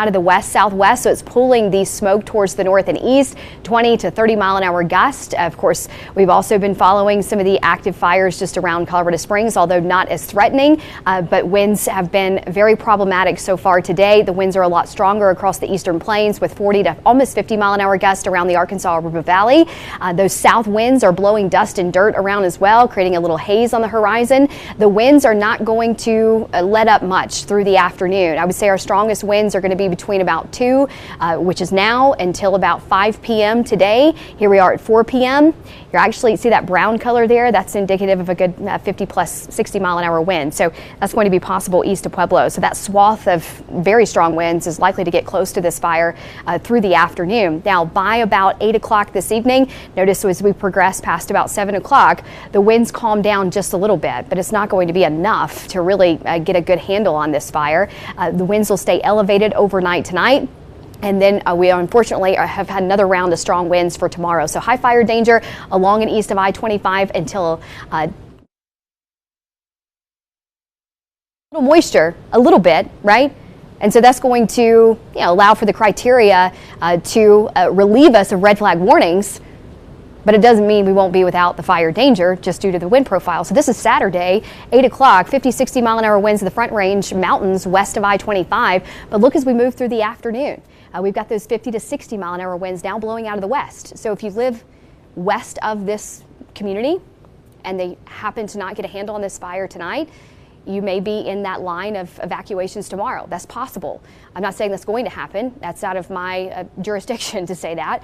out of the west-southwest, so it's pulling the smoke towards the north and east, 20 to 30 mile an hour gust. Of course, we've also been following some of the active fires just around Colorado Springs, although not as threatening, but winds have been very problematic so far today. The winds are a lot stronger across the eastern plains with 40 to almost 50 mile an hour gust around the Arkansas River Valley. Those south winds are blowing dust and dirt around as well, creating a little haze on the horizon. The winds are not going to let up much through the afternoon. I would say our strongest winds are going to be between about 2, which is now, until about 5 p.m. today. Here we are at 4 p.m. You actually see that brown color there. That's indicative of a good 50 plus 60 mile an hour wind. So that's going to be possible east of Pueblo. So that swath of very strong winds is likely to get close to this fire through the afternoon. Now, by about 8 o'clock this evening, notice as we progress past about 7 o'clock, the winds calm down just a little bit, but it's not going to be enough to really get a good handle on this fire. The winds will stay elevated overnight tonight. And then we unfortunately have had another round of strong winds for tomorrow. So high fire danger along and east of I-25 until little moisture, a little bit, right? And so that's going to allow for the criteria to relieve us of red flag warnings. But it doesn't mean we won't be without the fire danger just due to the wind profile. So this is Saturday, 8 o'clock, 50, 60 mile an hour winds in the Front Range mountains west of I-25. But look as we move through the afternoon. We've got those 50 to 60 mile an hour winds now blowing out of the west. So if you live west of this community and they happen to not get a handle on this fire tonight, you may be in that line of evacuations tomorrow. That's possible. I'm not saying that's going to happen. That's out of my jurisdiction to say that.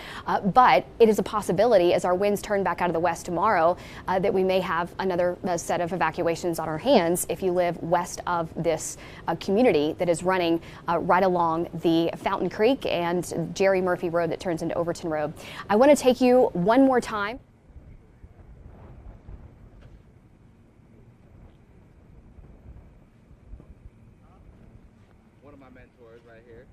But it is a possibility as our winds turn back out of the west tomorrow that we may have another set of evacuations on our hands if you live west of this community that is running right along the Fountain Creek and Jerry Murphy Road that turns into Overton Road. I want to take you one more time. One of my mentors right here.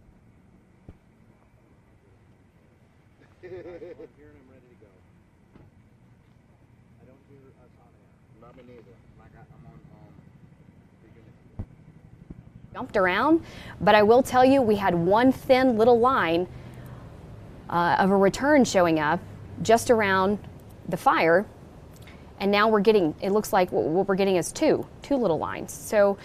I'm here and I'm ready to go. I don't hear us on air. Not me neither. Like I'm on Jumped around, but I will tell you we had one thin little line of a return showing up just around the fire. And now we're getting, it looks like what we're getting is two little lines. So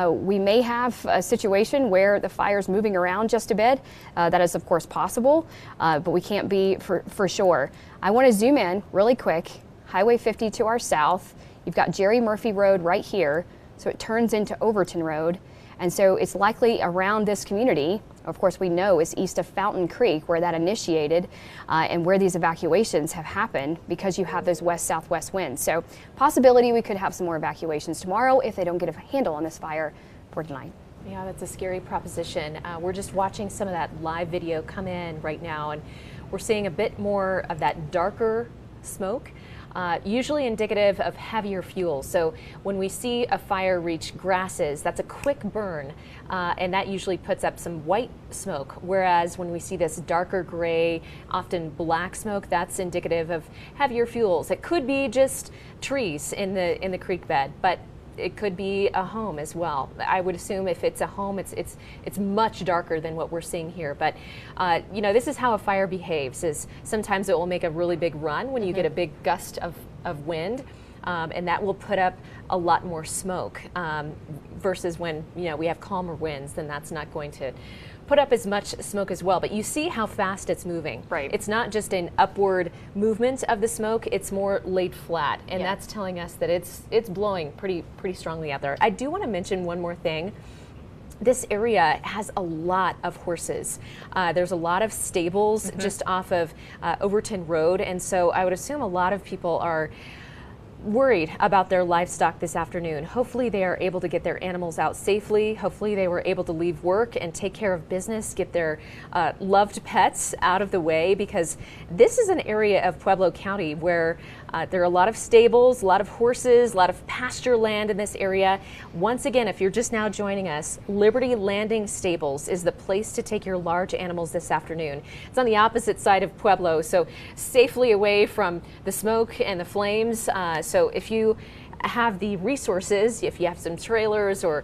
we may have a situation where the fire's moving around just a bit. That is, of course, possible, but we can't be for sure. I want to zoom in really quick. Highway 50 to our south. You've got Jerry Murphy Road right here. So it turns into Overton Road. And so it's likely around this community, of course we know is east of Fountain Creek where that initiated and where these evacuations have happened because you have those west-southwest winds. So possibility we could have some more evacuations tomorrow if they don't get a handle on this fire for tonight. Yeah, that's a scary proposition. We're just watching some of that live video come in right now, and we're seeing a bit more of that darker smoke. Usually indicative of heavier fuel. So when we see a fire reach grasses, that's a quick burn, and that usually puts up some white smoke. Whereas when we see this darker gray, often black smoke, that's indicative of heavier fuels. It could be just trees in the creek bed, but it could be a home as well. I would assume if it's a home, it's much darker than what we're seeing here. But you know, this is how a fire behaves. Is sometimes it will make a really big run when you get a big gust of wind, and that will put up a lot more smoke. Versus when we have calmer winds, then that's not going to put up as much smoke as well. But you see how fast it's moving. Right. It's not just an upward movement of the smoke, it's more laid flat. And that's telling us that it's blowing pretty strongly out there. I do want to mention one more thing. This area has a lot of horses. There's a lot of stables just off of Overton Road. And so I would assume a lot of people are worried about their livestock this afternoon. Hopefully they are able to get their animals out safely. Hopefully they were able to leave work and take care of business, get their loved pets out of the way, because this is an area of Pueblo County where there are a lot of stables, a lot of horses, a lot of pasture land in this area. Once again, if you're just now joining us, Liberty Landing Stables is the place to take your large animals this afternoon. It's on the opposite side of Pueblo, so safely away from the smoke and the flames. So if you have the resources, if you have some trailers or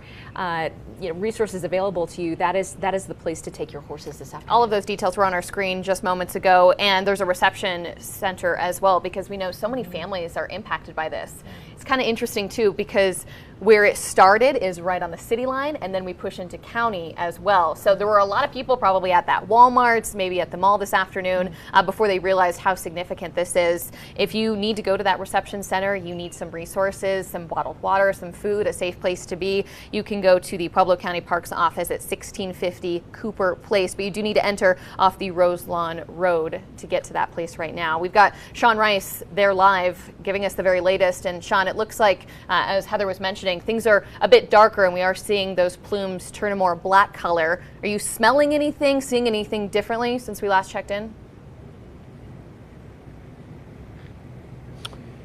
resources available to you, that is the place to take your horses this afternoon. All of those details were on our screen just moments ago, and there's a reception center as well, because we know so many families are impacted by this. It's kind of interesting too, because where it started is right on the city line, and then we push into county as well. So there were a lot of people probably at that Walmart's, maybe at the mall this afternoon, before they realized how significant this is. If you need to go to that reception center, you need some resources, some bottled water, some food, a safe place to be, you can go to the Pueblo County Parks office at 1650 Cooper Place, but you do need to enter off the Roselawn Road to get to that place right now. We've got Sean Rice there live giving us the very latest, and Sean, it looks like, as Heather was mentioning, things are a bit darker and we are seeing those plumes turn a more black color. Are you smelling anything, seeing anything differently since we last checked in?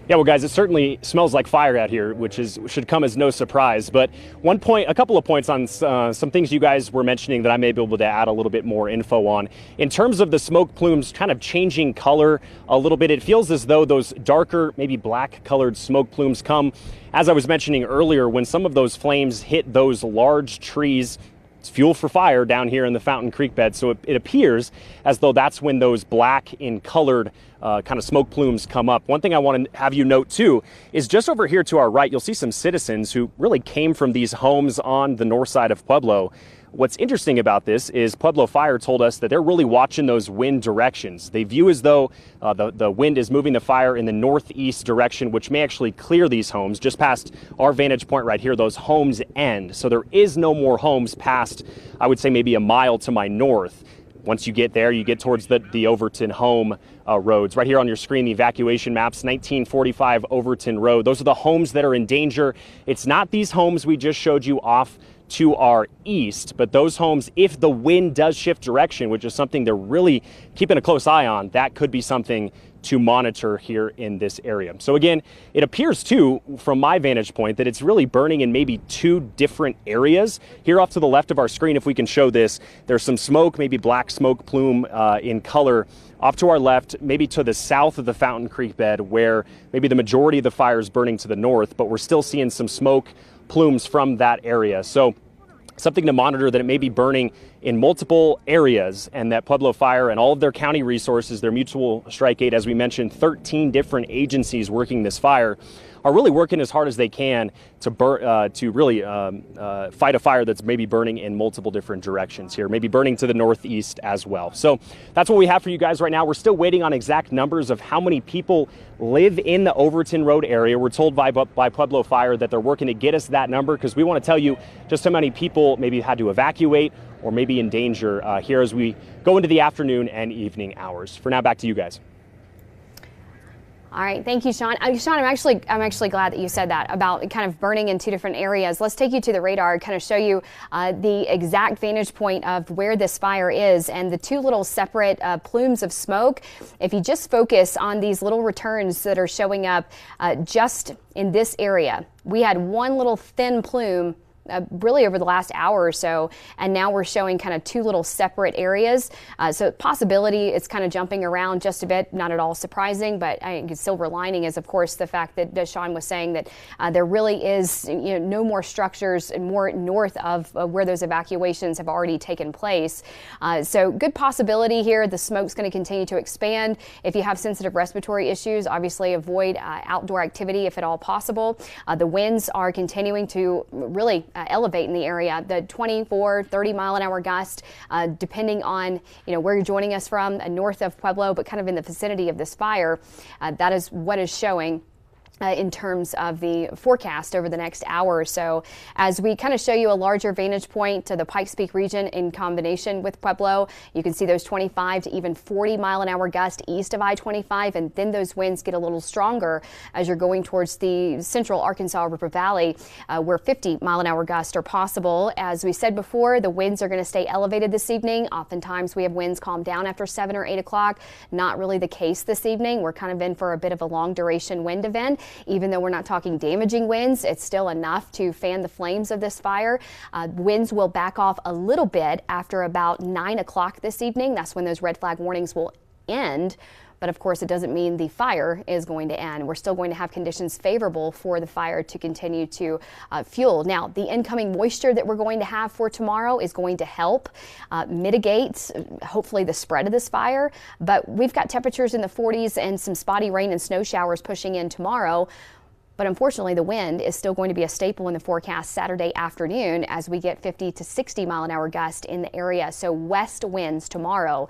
Yeah, well, guys, it certainly smells like fire out here, which should come as no surprise. But a couple of points on some things you guys were mentioning that I may be able to add a little bit more info on. In terms of the smoke plumes kind of changing color a little bit, it feels as though those darker, maybe black colored smoke plumes come, as I was mentioning earlier, when some of those flames hit those large trees. It's fuel for fire down here in the Fountain Creek bed, so it appears as though that's when those black in colored kind of smoke plumes come up. One thing I want to have you note too is just over here to our right, you'll see some citizens who really came from these homes on the north side of Pueblo. What's interesting about this is Pueblo Fire told us that they're really watching those wind directions. They view as though the wind is moving the fire in the northeast direction, which may actually clear these homes. Just past our vantage point right here, those homes end. So there is no more homes past, I would say, maybe a mile to my north. Once you get there, you get towards the Overton home roads. Right here on your screen, the evacuation maps, 1945 Overton Road. Those are the homes that are in danger. It's not these homes we just showed you off to our east, but those homes, if the wind does shift direction, which is something they're really keeping a close eye on, that could be something to monitor here in this area. So again, it appears too, from my vantage point, that it's really burning in maybe two different areas. Here off to the left of our screen, if we can show this, there's some smoke, maybe black smoke plume in color. Off to our left, maybe to the south of the Fountain Creek bed, where maybe the majority of the fire is burning to the north, but we're still seeing some smoke plumes from that area. So something to monitor, that it may be burning in multiple areas, and that Pueblo Fire and all of their county resources, their mutual strike aid, as we mentioned, 13 different agencies working this fire, are really working as hard as they can to really fight a fire that's maybe burning in multiple different directions here, maybe burning to the northeast as well. So that's what we have for you guys right now. We're still waiting on exact numbers of how many people live in the Overton Road area. We're told by Pueblo Fire that they're working to get us that number, because we want to tell you just how many people maybe had to evacuate or maybe in danger here as we go into the afternoon and evening hours. For now, back to you guys. All right, thank you, Sean. Sean, I'm actually glad that you said that about kind of burning in two different areas. Let's take you to the radar, kind of show you the exact vantage point of where this fire is, and the two little separate plumes of smoke. If you just focus on these little returns that are showing up just in this area, we had one little thin plume really over the last hour or so, and now we're showing kind of two little separate areas. So possibility it's kind of jumping around just a bit, not at all surprising, but I think the silver lining is, of course, the fact that Sean was saying that there really is no more structures more north of where those evacuations have already taken place. So good possibility here. The smoke's going to continue to expand. If you have sensitive respiratory issues, obviously avoid outdoor activity if at all possible. The winds are continuing to really elevate in the area. The 24, 30 mile an hour gust, depending on where you're joining us from, north of Pueblo, but kind of in the vicinity of this fire. That is what is showing in terms of the forecast over the next hour or so. As we kind of show you a larger vantage point to the Pikes Peak region in combination with Pueblo, you can see those 25 to even 40 mile an hour gusts east of I-25, and then those winds get a little stronger as you're going towards the central Arkansas River Valley, where 50 mile an hour gusts are possible. As we said before, the winds are going to stay elevated this evening. Oftentimes we have winds calm down after 7 or 8 o'clock. Not really the case this evening. We're kind of in for a bit of a long duration wind event. Even though we're not talking damaging winds, it's still enough to fan the flames of this fire. Winds will back off a little bit after about 9 o'clock this evening. That's when those red flag warnings will end. But of course, it doesn't mean the fire is going to end. We're still going to have conditions favorable for the fire to continue to fuel. Now, the incoming moisture that we're going to have for tomorrow is going to help mitigate, hopefully, the spread of this fire. But we've got temperatures in the 40s and some spotty rain and snow showers pushing in tomorrow. But unfortunately, the wind is still going to be a staple in the forecast Saturday afternoon as we get 50 to 60 mile an hour gust in the area. So west winds tomorrow.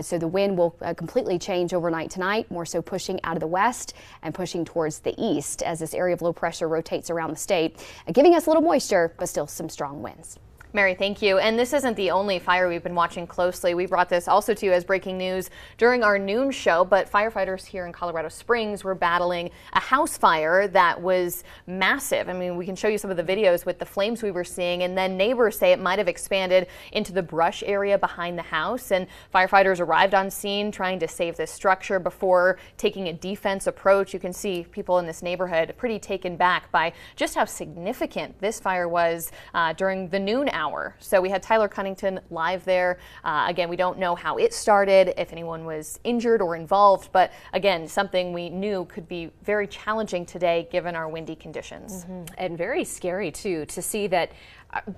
So the wind will completely change overnight tonight, more so pushing out of the west and pushing towards the east as this area of low pressure rotates around the state, giving us a little moisture, but still some strong winds. Mary, thank you. And this isn't the only fire we've been watching closely. We brought this also to you as breaking news during our noon show, but firefighters here in Colorado Springs were battling a house fire that was massive. I mean, we can show you some of the videos with the flames we were seeing, and then neighbors say it might have expanded into the brush area behind the house, and firefighters arrived on scene trying to save this structure before taking a defense approach. You can see people in this neighborhood pretty taken back by just how significant this fire was during the noon hour. So we had Tyler Cunnington live there. Again, we don't know how it started, if anyone was injured or involved, but again, something we knew could be very challenging today given our windy conditions. And very scary too to see that,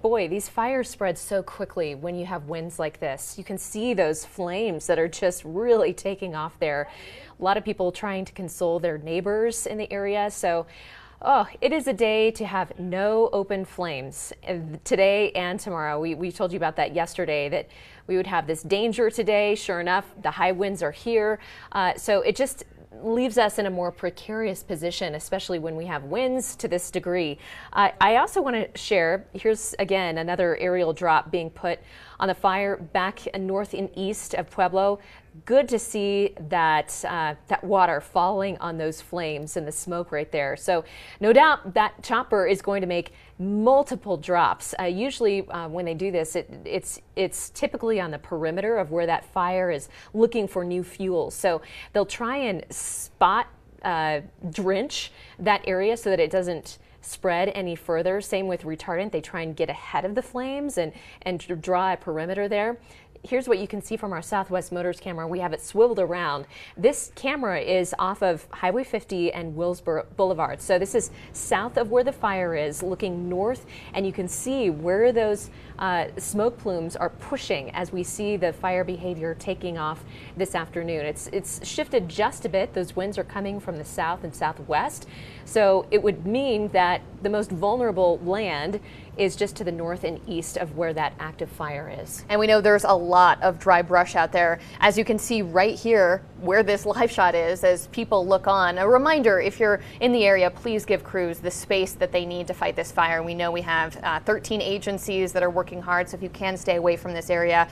boy, these fires spread so quickly when you have winds like this. You can see those flames that are just really taking off there. A lot of people trying to console their neighbors in the area. So oh, it is a day to have no open flames today and tomorrow. We told you about that yesterday, that we would have this danger today. Sure enough, the high winds are here. So it just leaves us in a more precarious position, especially when we have winds to this degree. I also want to share, here's again another aerial drop being put on the fire back north and east of Pueblo. Good to see that that water falling on those flames and the smoke right there. So no doubt that chopper is going to make multiple drops. Usually when they do this, it's typically on the perimeter of where that fire is looking for new fuel. So they'll try and spot drench that area so that it doesn't spread any further. Same with retardant. They try and get ahead of the flames and draw a perimeter there. Here's what you can see from our Southwest Motors camera. We have it swiveled around. This camera is off of Highway 50 and Willsboro Boulevard. So this is south of where the fire is, looking north, and you can see where those smoke plumes are pushing as we see the fire behavior taking off this afternoon. It's shifted just a bit. Those winds are coming from the south and southwest. So it would mean that the most vulnerable land is just to the north and east of where that active fire is. And we know there's a lot of dry brush out there. As you can see right here where this live shot is as people look on. A reminder, if you're in the area, please give crews the space that they need to fight this fire. We know we have 13 agencies that are working hard, so if you can stay away from this area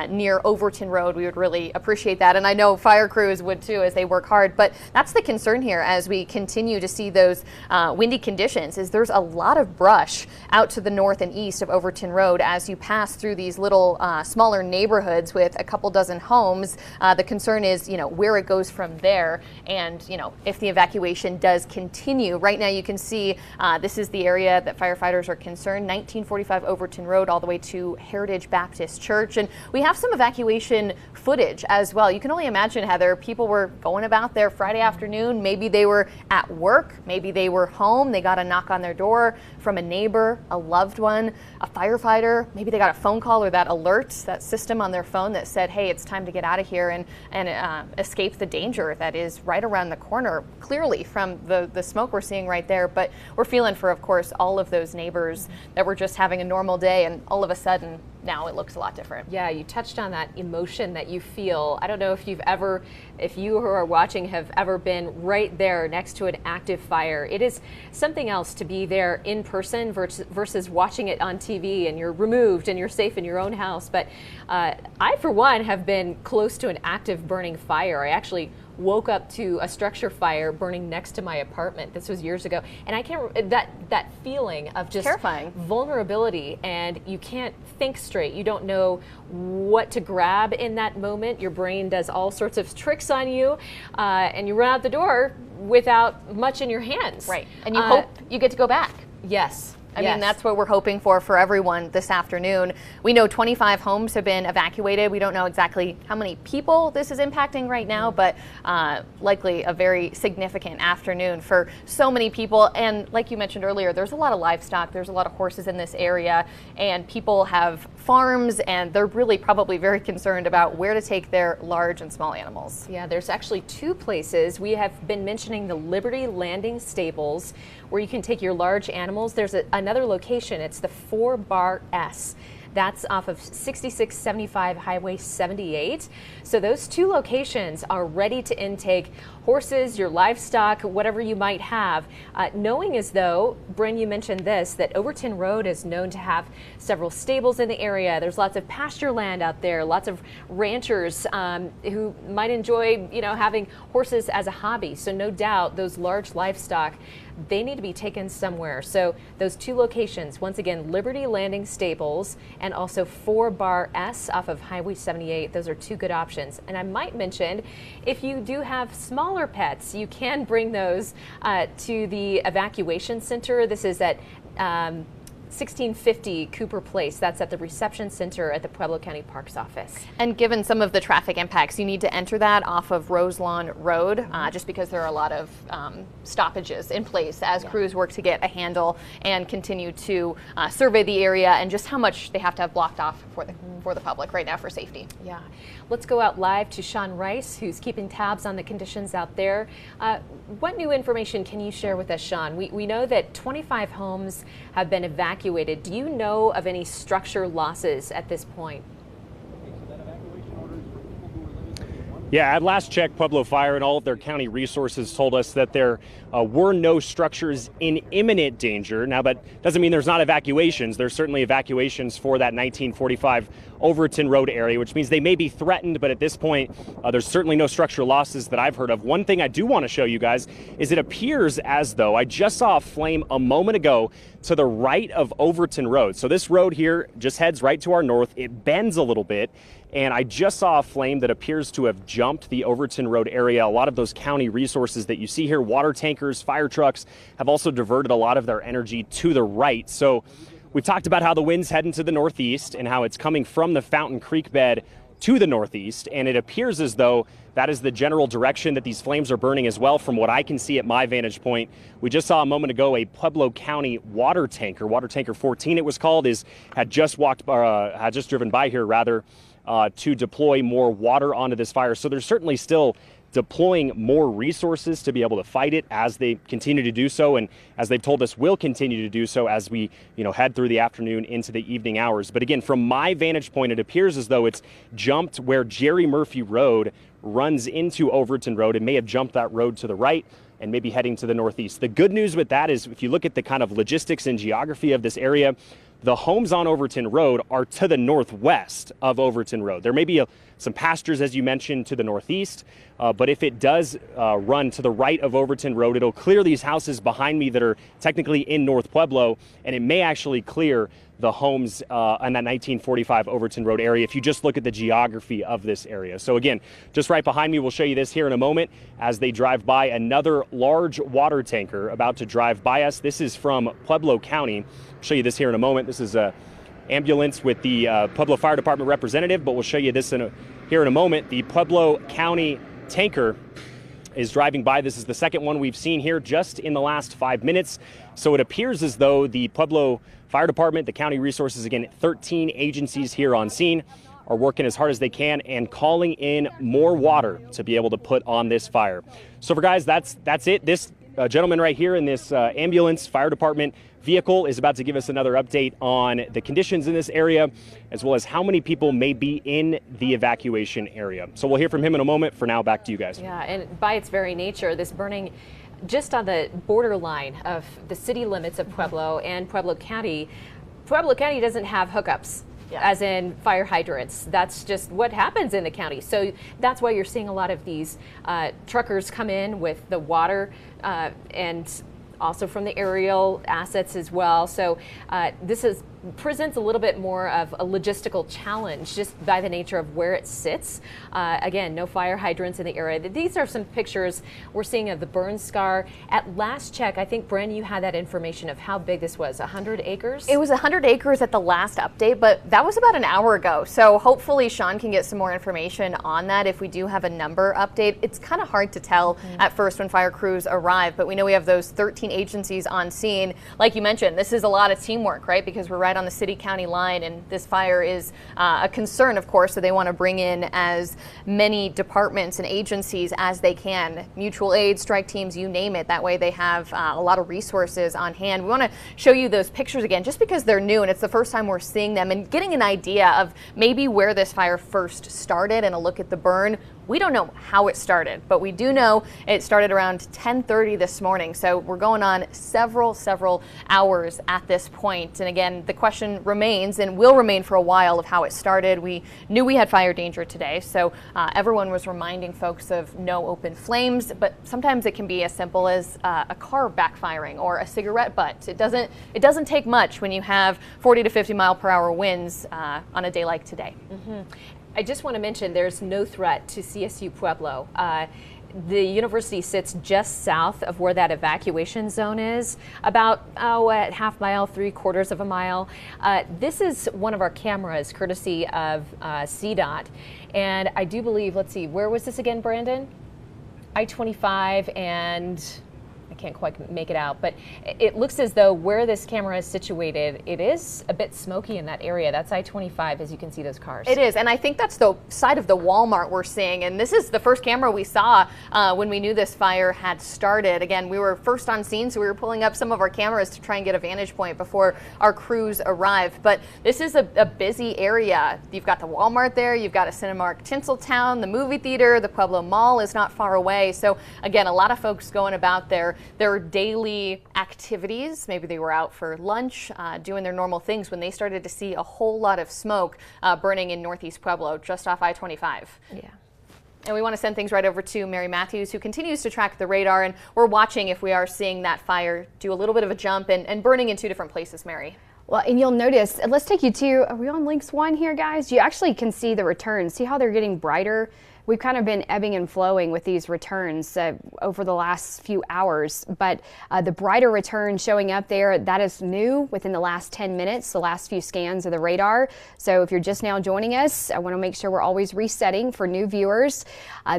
near Overton Road, we would really appreciate that. And I know fire crews would too as they work hard, but that's the concern here as we continue to see those windy conditions, is there's a lot of brush out to the north and east of Overton Road as you pass through these little smaller neighborhoods with a couple dozen homes. The concern is, where it goes from there, and if the evacuation does continue. Right now you can see this is the area that firefighters are concerned, 1945 Overton Road all the way to Heritage Baptist Church, and we have some evacuation footage as well. You can only imagine, Heather, people were going about there Friday afternoon. Maybe they were at work, maybe they were home, they got a knock on their door from a neighbor, a loved one, a firefighter. Maybe they got a phone call or that alert, that system on their phone that said, hey, it's time to get out of here and escape the danger that is right around the corner, clearly from the smoke we're seeing right there. But we're feeling for, of course, all of those neighbors that were just having a normal day, and all of a sudden now it looks a lot different. Yeah, you touched on that emotion that you feel. I don't know if you who are watching have ever been right there next to an active fire. It is something else to be there in person versus watching it on TV, and you're removed and you're safe in your own house. But I, for one, have been close to an active burning fire. I actually woke up to a structure fire burning next to my apartment. This was years ago, and I can't, that feeling of just terrifying vulnerability, and you can't think straight. You don't know what to grab in that moment. Your brain does all sorts of tricks on you, and you run out the door without much in your hands. Right, and you hope you get to go back. Yes. I mean, that's what we're hoping for everyone this afternoon. We know 25 homes have been evacuated. We don't know exactly how many people this is impacting right now, but likely a very significant afternoon for so many people. And like you mentioned earlier, there's a lot of livestock, there's a lot of horses in this area, and people have farms, and they're really probably very concerned about where to take their large and small animals. Yeah, there's actually two places. We have been mentioning the Liberty Landing Stables, where you can take your large animals. There's another location. It's the 4-Bar S. That's off of 6675 Highway 78. So those two locations are ready to intake horses, your livestock, whatever you might have. Knowing as though, Bryn, you mentioned this, that Overton Road is known to have several stables in the area. There's lots of pasture land out there, lots of ranchers who might enjoy, having horses as a hobby. So no doubt those large livestock, they need to be taken somewhere. So those two locations, once again, Liberty Landing Stables and also 4-Bar S off of Highway 78. Those are two good options. And I might mention, if you do have smaller pets, you can bring those to the evacuation center. This is at 1650 Cooper Place. That's at the reception center at the Pueblo County Parks Office. And given some of the traffic impacts, you need to enter that off of Roselawn Road, just because there are a lot of stoppages in place as crews work to get a handle and continue to survey the area, and just how much they have to have blocked off for the public right now for safety. Yeah. Let's go out live to Sean Rice, who's keeping tabs on the conditions out there. What new information can you share with us, Sean? We know that 25 homes have been evacuated. Do you know of any structure losses at this point? Yeah, at last check, Pueblo Fire and all of their county resources told us that there were no structures in imminent danger. Now, that doesn't mean there's not evacuations. There's certainly evacuations for that 1945 Overton Road area, which means they may be threatened, but at this point, there's certainly no structural losses that I've heard of. One thing I do want to show you guys is it appears as though I just saw a flame a moment ago to the right of Overton Road. So this road here just heads right to our north. It bends a little bit, and I just saw a flame that appears to have jumped the Overton Road area. A lot of those county resources that you see here, water tankers, fire trucks, have also diverted a lot of their energy to the right. So we've talked about how the wind's heading to the northeast and how it's coming from the Fountain Creek bed to the northeast, and it appears as though that is the general direction that these flames are burning as well, from what I can see at my vantage point. We just saw a moment ago a Pueblo County water tanker 14 it was called, had just driven by here rather, to deploy more water onto this fire. So there's certainly still deploying more resources to be able to fight it as they continue to do so, and as they've told us will continue to do so as we head through the afternoon into the evening hours. But again, from my vantage point, it appears as though it's jumped where Jerry Murphy Road runs into Overton Road. It may have jumped that road to the right and maybe heading to the northeast. The good news with that is, if you look at the kind of logistics and geography of this area, the homes on Overton Road are to the northwest of Overton Road. There may be some pastures, as you mentioned, to the northeast, but if it does run to the right of Overton Road, it'll clear these houses behind me that are technically in North Pueblo, and it may actually clear the homes in that 1945 Overton Road area if you just look at the geography of this area. So again, just right behind me, we'll show you this here in a moment as they drive by another large water tanker about to drive by us. This is from Pueblo County. I'll show you this here in a moment. This is a ambulance with the Pueblo Fire Department representative, but we'll show you this here in a moment. The Pueblo County tanker is driving by. This is the second one we've seen here just in the last 5 minutes. So it appears as though the Pueblo Fire Department, the county resources, again, 13 agencies here on scene, are working as hard as they can and calling in more water to be able to put on this fire. So for guys, that's it. This gentleman right here in this ambulance fire department vehicle is about to give us another update on the conditions in this area, as well as how many people may be in the evacuation area. So we'll hear from him in a moment. For now, back to you guys. Yeah, and by its very nature, this burning just on the borderline of the city limits of Pueblo and Pueblo County doesn't have hookups. Yeah. As in fire hydrants. That's just what happens in the county. So that's why you're seeing a lot of these truckers come in with the water and also from the aerial assets as well. So this is presents a little bit more of a logistical challenge just by the nature of where it sits. Again, no fire hydrants in the area. These are some pictures we're seeing of the burn scar. At last check, I think, Bren, you had that information of how big this was, 100 acres? It was 100 acres at the last update, but that was about an hour ago. So hopefully Sean can get some more information on that if we do have a number update. It's kind of hard to tell at first when fire crews arrive, but we know we have those 13 agencies on scene. Like you mentioned, this is a lot of teamwork, right? Because we're right on the city-county line, and this fire is a concern, of course, so they want to bring in as many departments and agencies as they can. Mutual aid, strike teams, you name it. That way they have a lot of resources on hand. We want to show you those pictures again just because they're new and it's the first time we're seeing them and getting an idea of maybe where this fire first started and a look at the burn. We don't know how it started, but we do know it started around 10:30 this morning. So we're going on several hours at this point. And again, the question remains and will remain for a while of how it started. We knew we had fire danger today, so everyone was reminding folks of no open flames, but sometimes it can be as simple as a car backfiring or a cigarette butt. It doesn't take much when you have 40 to 50 mile per hour winds on a day like today. I just want to mention there's no threat to CSU Pueblo. The university sits just south of where that evacuation zone is, about a half mile, 3/4 of a mile. This is one of our cameras, courtesy of CDOT. And I do believe, let's see, where was this again, Brandon? I-25 and I can't quite make it out, but it looks as though where this camera is situated, it is a bit smoky in that area. That's I-25, as you can see those cars. It is, and I think that's the side of the Walmart we're seeing, and this is the first camera we saw when we knew this fire had started. Again, we were first on scene, so we were pulling up some of our cameras to try and get a vantage point before our crews arrived, but this is a busy area. You've got the Walmart there, you've got a Cinemark Tinseltown, the movie theater, the Pueblo Mall is not far away, so again, a lot of folks going about their daily activities. Maybe they were out for lunch, doing their normal things when they started to see a whole lot of smoke burning in Northeast Pueblo, just off I-25. Yeah. And we want to send things right over to Mary Matthews, who continues to track the radar, and we're watching if we are seeing that fire do a little bit of a jump and burning in two different places, Mary. Well, and you'll notice, let's take you to, are we on links 1 here, guys? You actually can see the returns. See how they're getting brighter? We've kind of been ebbing and flowing with these returns over the last few hours, but the brighter return showing up there, that is new within the last 10 minutes, the last few scans of the radar. So if you're just now joining us, I want to make sure we're always resetting for new viewers.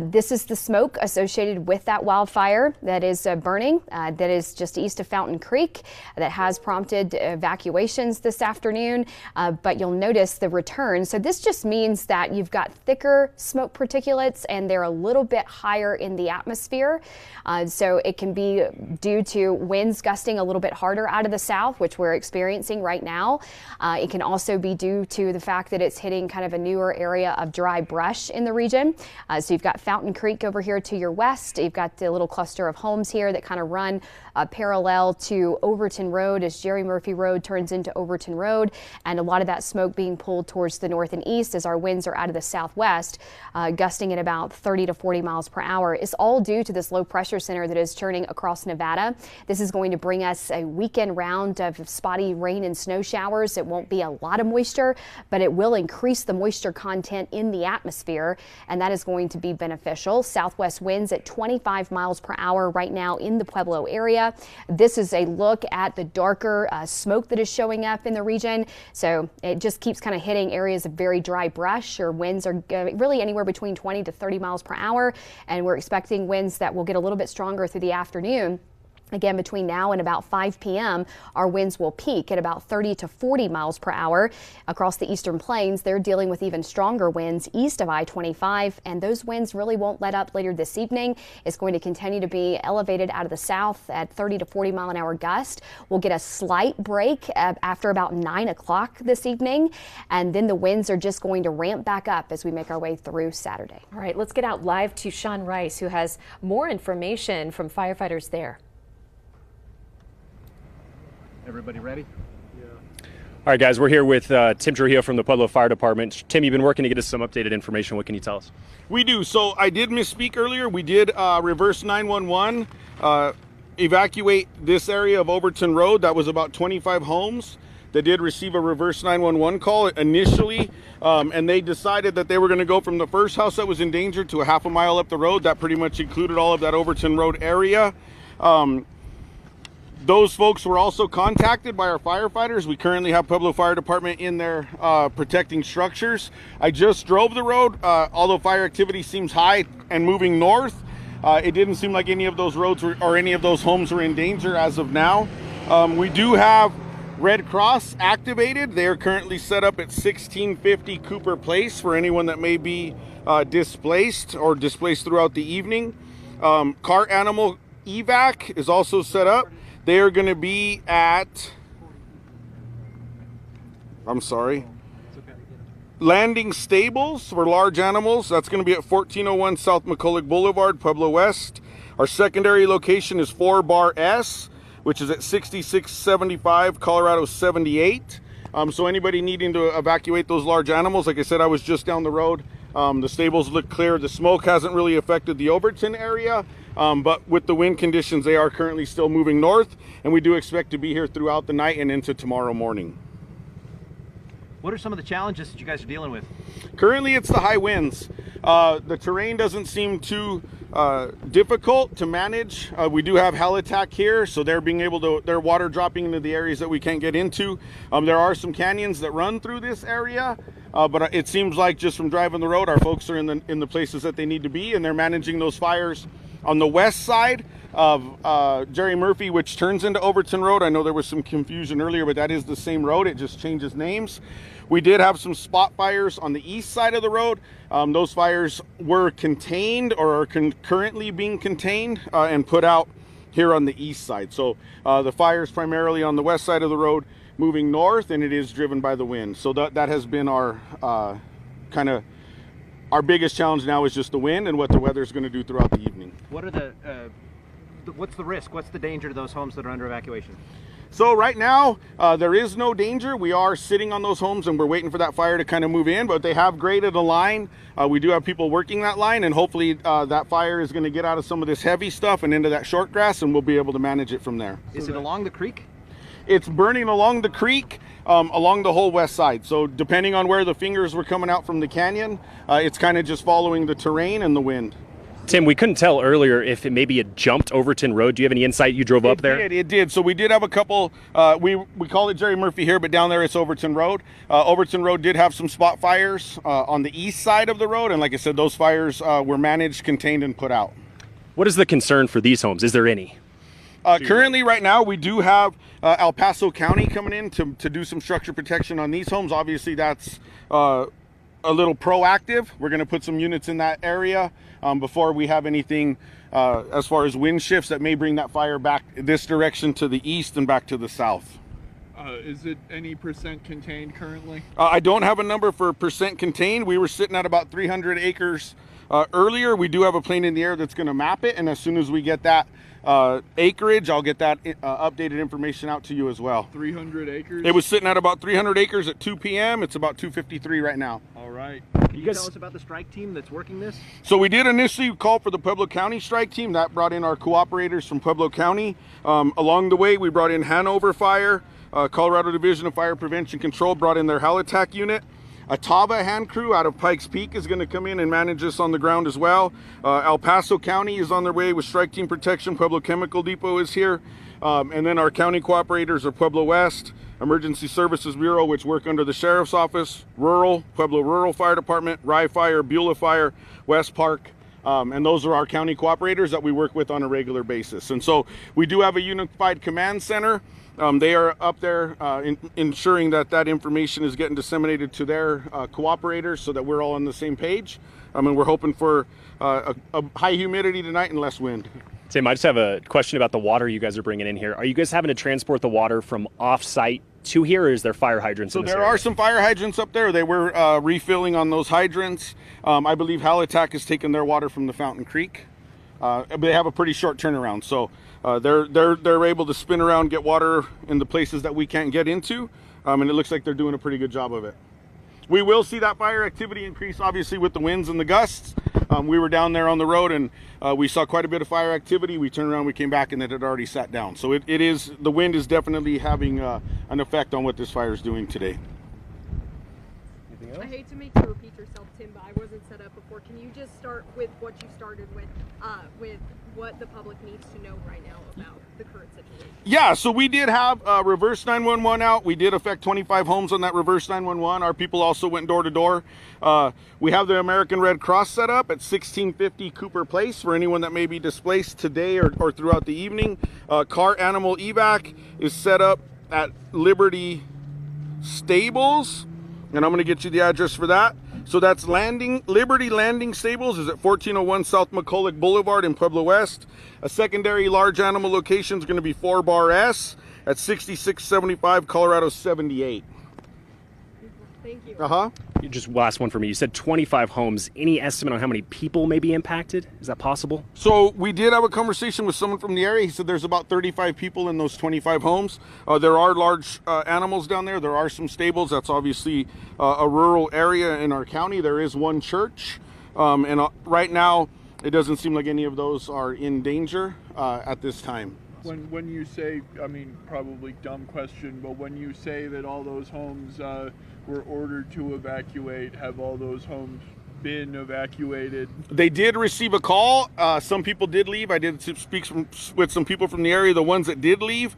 This is the smoke associated with that wildfire that is burning, that is just east of Fountain Creek, that has prompted evacuations this afternoon, but you'll notice the return. So this just means that you've got thicker smoke particulates and they're a little bit higher in the atmosphere. So it can be due to winds gusting a little bit harder out of the south, which we're experiencing right now. It can also be due to the fact that it's hitting kind of a newer area of dry brush in the region. So you've got Fountain Creek over here to your west. You've got the little cluster of homes here that kind of run parallel to Overton Road as Jerry Murphy Road turns into Overton Road, and a lot of that smoke being pulled towards the north and east as our winds are out of the southwest, gusting at about 30 to 40 miles per hour. Is all due to this low pressure center that is turning across Nevada. This is going to bring us a weekend round of spotty rain and snow showers. It won't be a lot of moisture, but it will increase the moisture content in the atmosphere, and that is going to be beneficial. Southwest winds at 25 miles per hour right now in the Pueblo area. This is a look at the darker smoke that is showing up in the region. So it just keeps kind of hitting areas of very dry brush, or winds are really anywhere between 20 to 30 miles per hour. And we're expecting winds that will get a little bit stronger through the afternoon. Again, between now and about 5 p.m., our winds will peak at about 30 to 40 miles per hour. Across the eastern plains, they're dealing with even stronger winds east of I-25, and those winds really won't let up later this evening. It's going to continue to be elevated out of the south at 30 to 40 mile an hour gust. We'll get a slight break after about 9 o'clock this evening, and then the winds are just going to ramp back up as we make our way through Saturday. All right, let's get out live to Sean Rice, who has more information from firefighters there. Everybody ready? Yeah. All right, guys, we're here with Tim Trujillo from the Pueblo Fire Department. Tim, you've been working to get us some updated information. What can you tell us? We do. So I did misspeak earlier. We did reverse 911, evacuate this area of Overton Road. That was about 25 homes. that did receive a reverse 911 call initially, and they decided that they were going to go from the first house that was in danger to a half a mile up the road. That pretty much included all of that Overton Road area. Those folks were also contacted by our firefighters. We currently have Pueblo Fire Department in there protecting structures. I just drove the road. Although fire activity seems high and moving north, it didn't seem like any of those roads or any of those homes were in danger as of now. We do have Red Cross activated. They are currently set up at 1650 Cooper Place for anyone that may be displaced or displaced throughout the evening. Car animal evac is also set up. They are going to be at, landing stables for large animals. That's going to be at 1401 South McCulloch Boulevard, Pueblo West. Our secondary location is 4 Bar S, which is at 6675 Colorado 78. So anybody needing to evacuate those large animals, like I said, I was just down the road. The stables look clear. The smoke hasn't really affected the Overton area. But with the wind conditions, they are currently still moving north, and we do expect to be here throughout the night and into tomorrow morning. What are some of the challenges that you guys are dealing with? Currently, it's the high winds. The terrain doesn't seem too difficult to manage. We do have halitac here, so they're water dropping into the areas that we can't get into. There are some canyons that run through this area, but it seems like just from driving the road, our folks are in the places that they need to be, and they're managing those fires on the west side of Jerry Murphy, which turns into Overton Road. I know there was some confusion earlier, but that is the same road. It just changes names. We did have some spot fires on the east side of the road. Those fires were contained or are currently being contained and put out here on the east side. So the fires primarily on the west side of the road moving north, and it is driven by the wind. So that has been our our biggest challenge now is just the wind and what the weather is going to do throughout the evening. What are what's the risk? What's the danger to those homes that are under evacuation? So right now, there is no danger. We are sitting on those homes and we're waiting for that fire to kind of move in, but they have graded a line. We do have people working that line, and hopefully that fire is going to get out of some of this heavy stuff and into that short grass, and we'll be able to manage it from there. Is it along the creek? It's burning along the creek, along the whole west side. So depending on where the fingers were coming out from the canyon, it's kind of just following the terrain and the wind. Tim, we couldn't tell earlier if it maybe had jumped Overton Road. Do you have any insight? You drove up there? It did. So we did have a couple, we call it Jerry Murphy here, but down there it's Overton Road. Overton Road did have some spot fires on the east side of the road. And like I said, those fires were managed, contained, and put out. What is the concern for these homes? Is there any? Currently, right now, we do have El Paso County coming in to do some structure protection on these homes. Obviously, that's a little proactive. We're going to put some units in that area before we have anything as far as wind shifts that may bring that fire back this direction to the east and back to the south. Is it any percent contained currently? I don't have a number for percent contained. We were sitting at about 300 acres earlier. We do have a plane in the air that's going to map it, and as soon as we get that acreage, I'll get that updated information out to you as well. 300 acres? It was sitting at about 300 acres at 2 p.m. It's about 2:53 right now. All right. Can you tell us about the strike team that's working this? So we did initially call for the Pueblo County strike team. That brought in our cooperators from Pueblo County. Along the way, we brought in Hanover Fire, Colorado Division of Fire Prevention Control brought in their halitac unit. A Tava hand crew out of Pikes Peak is going to come in and manage us on the ground as well. El Paso County is on their way with strike team protection. Pueblo Chemical Depot is here. And then our county cooperators are Pueblo West, Emergency Services Bureau, which work under the Sheriff's Office, Rural, Pueblo Rural Fire Department, Rye Fire, Beulah Fire, West Park. And those are our county cooperators that we work with on a regular basis. And so we do have a unified command center. They are up there ensuring that that information is getting disseminated to their cooperators so that we're all on the same page. And we're hoping for a high humidity tonight and less wind. Tim, I just have a question about the water you guys are bringing in here. Are you guys having to transport the water from off-site to here, or is there fire hydrants in this area? So there are some fire hydrants up there. They were refilling on those hydrants. I believe Halitac has taken their water from the Fountain Creek. They have a pretty short turnaround, so they're able to spin around, get water in the places that we can't get into, and it looks like they're doing a pretty good job of it. We will see that fire activity increase, obviously, with the winds and the gusts. We were down there on the road, and we saw quite a bit of fire activity. We turned around, we came back, and it had already sat down. So the wind is definitely having an effect on what this fire is doing today. I hate to make you repeat yourself, Tim, but I wasn't set up before. Can you just start with what you started with what the public needs to know right now about the current situation? Yeah, so we did have reverse 911 out. We did affect 25 homes on that reverse 911. Our people also went door to door. We have the American Red Cross set up at 1650 Cooper Place for anyone that may be displaced today or throughout the evening. Car animal evac is set up at Liberty Stables, and I'm going to get you the address for that. So that's Liberty Landing Stables is at 1401 South McCulloch Boulevard in Pueblo West. A secondary large animal location is going to be 4 Bar S at 6675 Colorado 78. Thank you. Just last one for me. You said 25 homes. Any estimate on how many people may be impacted? Is that possible? So we did have a conversation with someone from the area. He said there's about 35 people in those 25 homes. There are large animals down there. There are some stables. That's obviously a rural area in our county. There is one church. And right now, it doesn't seem like any of those are in danger at this time. When you say, I mean, probably dumb question, but when you say that all those homes were ordered to evacuate, have all those homes been evacuated? They did receive a call. Some people did leave. I did speak with some people from the area. The ones that did leave,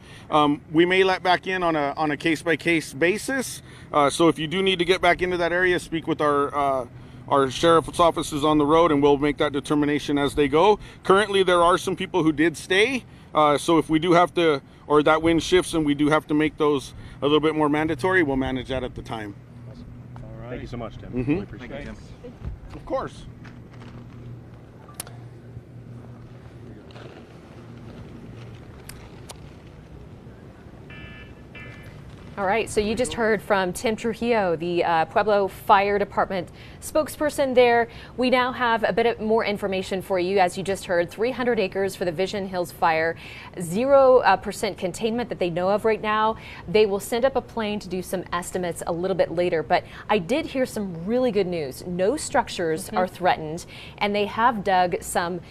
we may let back in on a case-by-case basis. So if you do need to get back into that area, speak with our sheriff's offices on the road, and we'll make that determination as they go. Currently, there are some people who did stay. So if we do have to, or that wind shifts and we do have to make those a little bit more mandatory, we'll manage that at the time. Awesome. All right. Thank you so much, Tim. Mm-hmm. Really appreciate it. Of course. All right, so you just heard from Tim Trujillo, the Pueblo Fire Department spokesperson there. We now have a bit more information for you. As you just heard, 300 acres for the Vision Hills fire, 0% containment that they know of right now. They will send up a plane to do some estimates a little bit later, but I did hear some really good news. No structures are threatened, and they have dug some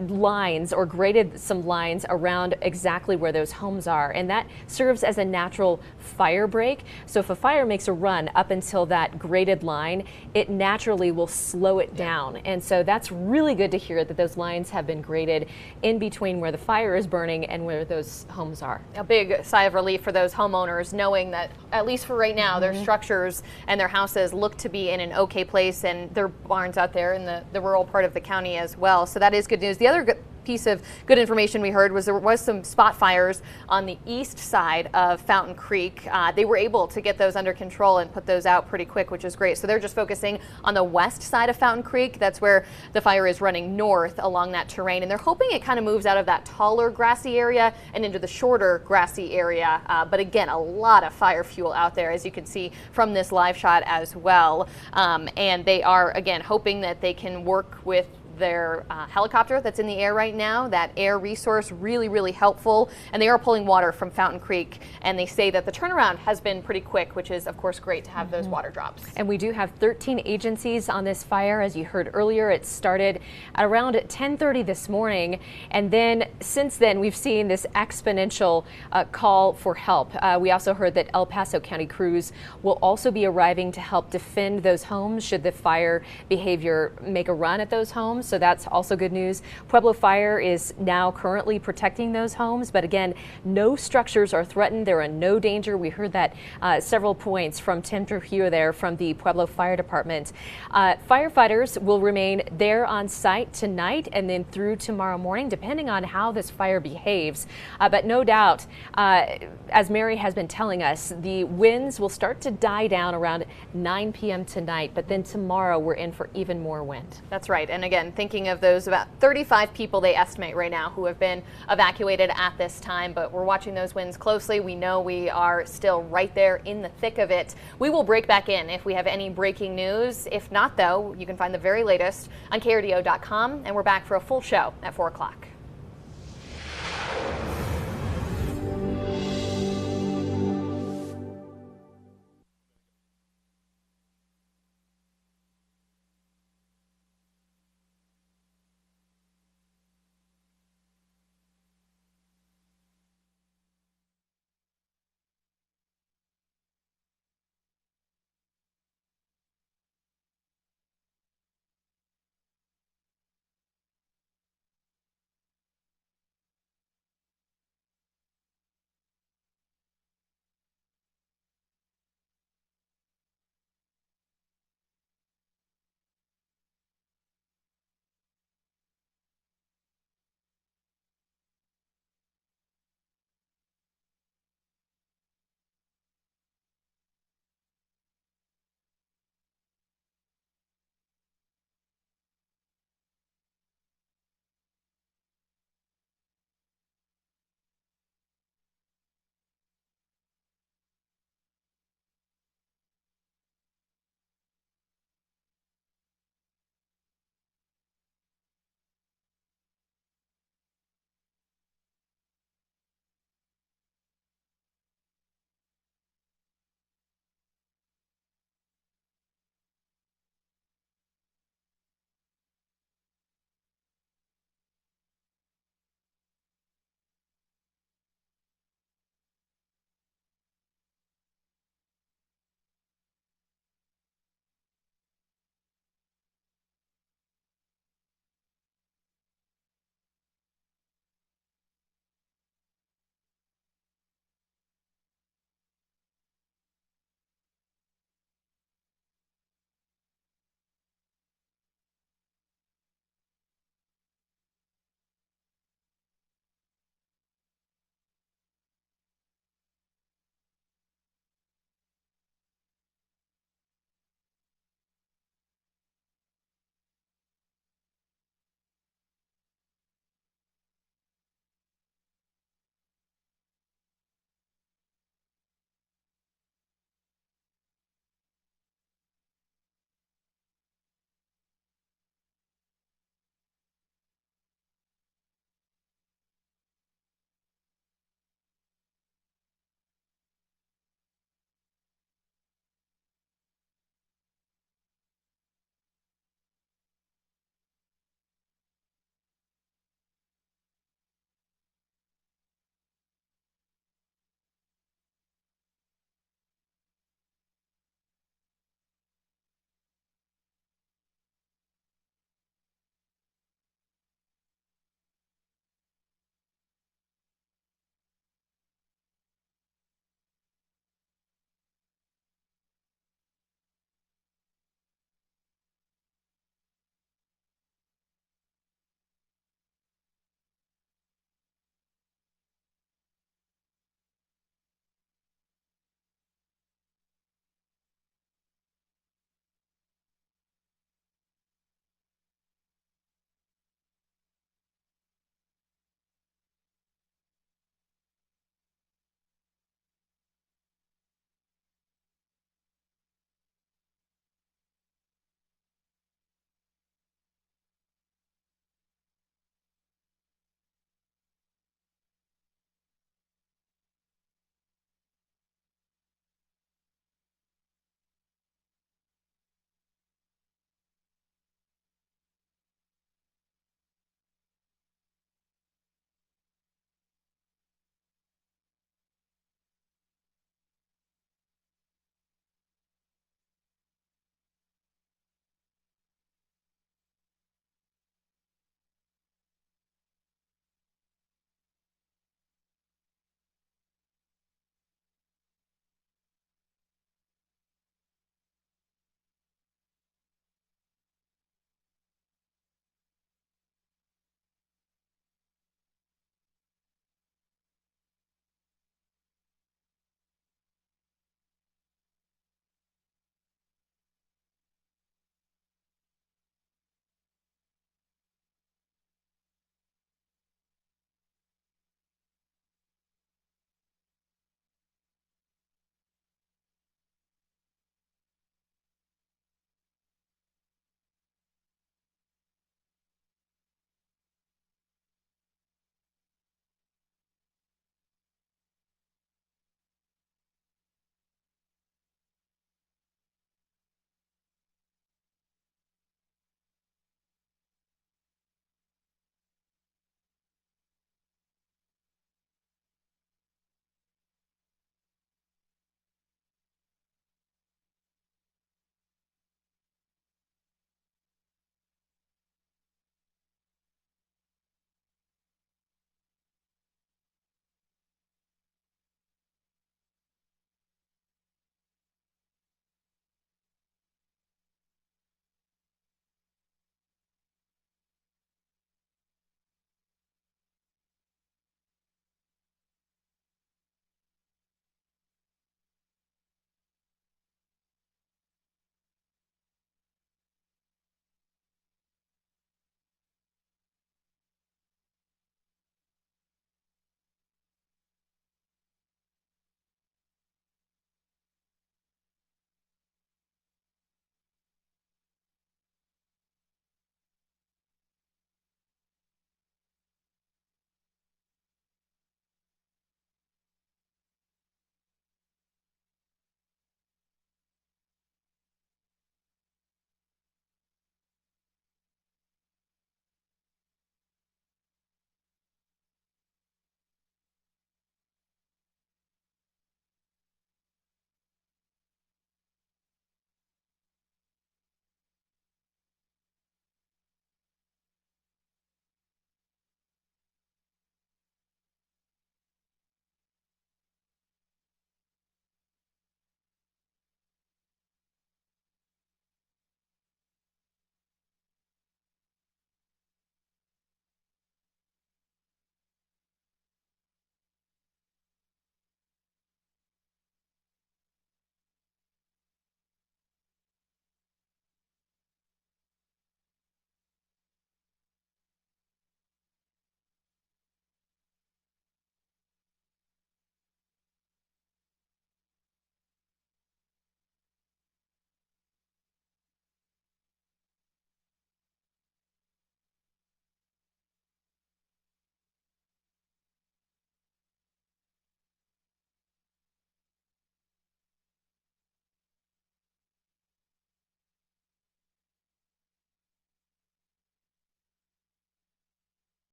lines or graded some lines around exactly where those homes are, and that serves as a natural fire break. So if a fire makes a run up until that graded line, it naturally will slow it down. And so that's really good to hear that those lines have been graded in between where the fire is burning and where those homes are. A big sigh of relief for those homeowners, knowing that at least for right now, their structures and their houses look to be in an okay place, and their barns out there in the rural part of the county as well. So that is good news. The other piece of good information we heard was there was some spot fires on the east side of Fountain Creek. They were able to get those under control and put those out pretty quick, which is great. So they're just focusing on the west side of Fountain Creek. That's where the fire is running north along that terrain, and they're hoping it kind of moves out of that taller grassy area and into the shorter grassy area. But again, a lot of fire fuel out there, as you can see from this live shot as well. And they are, again, hoping that they can work with their helicopter that's in the air right now. That air resource really helpful, and they are pulling water from Fountain Creek, and they say that the turnaround has been pretty quick, which is of course great to have those water drops. And we do have 13 agencies on this fire. As you heard earlier, it started at around 10:30 this morning, and then since then we've seen this exponential call for help. We also heard that El Paso County crews will also be arriving to help defend those homes should the fire behavior make a run at those homes. So that's also good news. Pueblo Fire is now currently protecting those homes, but again, no structures are threatened. They're in no danger. We heard that several points from Tim Trujillo there from the Pueblo Fire Department. Firefighters will remain there on site tonight and then through tomorrow morning, depending on how this fire behaves. But no doubt, as Mary has been telling us, the winds will start to die down around 9 p.m. tonight, but then tomorrow we're in for even more wind. That's right. And again, thinking of those about 35 people they estimate right now who have been evacuated at this time, but we're watching those winds closely. We know we are still right there in the thick of it. We will break back in if we have any breaking news. If not, though, you can find the very latest on KRDO.com, and we're back for a full show at 4 o'clock.